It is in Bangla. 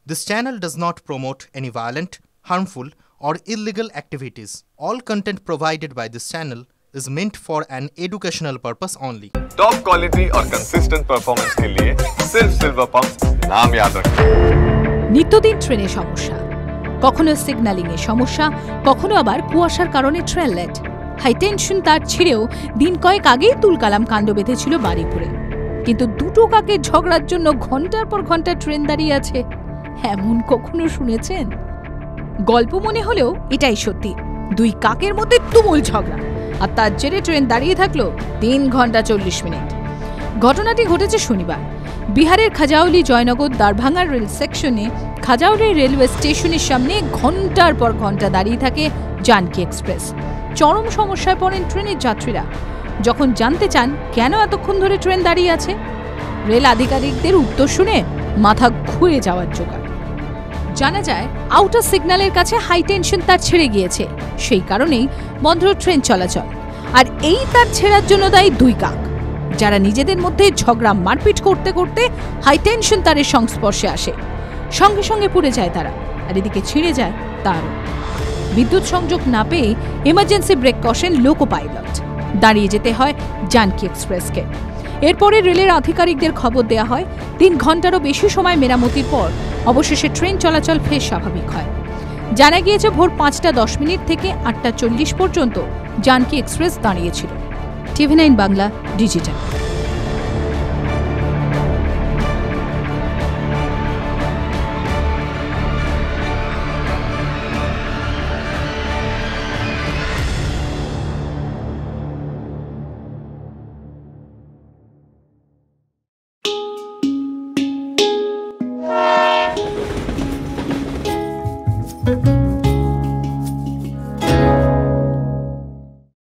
This channel does not promote any violent, harmful, or illegal activities. All content provided by this channel is meant for an educational purpose only. Top quality और कंसिस्टेंट परफॉर्मेंस के लिए सिर्फ सिल्वर पंप नाम याद रखें। নিত্যদিন ট্রেনে সমস্যা, কখনো সিগন্যালিং এ সমস্যা, কখনো আবার কুয়াশার কারণে ট্রেন লেট। হাই টেনশন তার ছিঁড়েও দিন কয়েক আগেই তুলকালাম কাণ্ড বেঁধেছিল বারুইপুরে। কিন্তু দুটো কাকের ঝগড়ার জন্য ঘন্টার পর ঘন্টা ট্রেন দাঁড়িয়ে আছে, এমন কখনো শুনেছেন? গল্প মনে হলেও এটাই সত্যি। দুই কাকের মধ্যে তুমুল ঝগড়া, আর তার জেরে ট্রেন দাঁড়িয়ে থাকলো 3 ঘন্টা 40 মিনিট। ঘটনাটি ঘটেছে শনিবার। বিহারের খাজাউলি জয়নগর দারভাঙ্গার রেল সেকশনে খাজাউলি রেলওয়ে স্টেশনের সামনে ঘন্টার পর ঘন্টা দাঁড়িয়ে থাকে জানকী এক্সপ্রেস। চরম সমস্যায় পড়েন ট্রেনের যাত্রীরা। যখন জানতে চান কেন এতক্ষণ ধরে ট্রেন দাঁড়িয়ে আছে, রেল আধিকারিকদের উত্তর শুনে মাথা ঘুরে যাওয়ার জোগাড়। জানা যায় আউটার সিগন্যালের কাছে হাই টেনশন তার ছেড়ে গিয়েছে, সেই কারণেই বন্ধ ট্রেন চলাচল। আর এই তার ছেড়ার জন্য দায়ী দুই কাক, যারা নিজেদের মধ্যে ঝগড়া মারপিট করতে করতে হাই টেনশন তারের সংস্পর্শে আসে। সঙ্গে সঙ্গে পুড়ে যায় তারা, আর এদিকে ছিঁড়ে যায় তারও। বিদ্যুৎ সংযোগ না পেয়ে এমার্জেন্সি ব্রেক কষেন লোকো পাইলট। দাঁড়িয়ে যেতে হয় জানকী এক্সপ্রেসকে। এরপরে রেলের আধিকারিকদের খবর দেওয়া হয়। 3 ঘন্টারও বেশি সময় মেরামতির পর অবশেষে ট্রেন চলাচল ফের স্বাভাবিক হয়। জানা গিয়েছে ভোর 5টা 10 মিনিট থেকে 8টা 40 পর্যন্ত জানকী এক্সপ্রেস দাঁড়িয়েছিল। TV9 Bangla digital.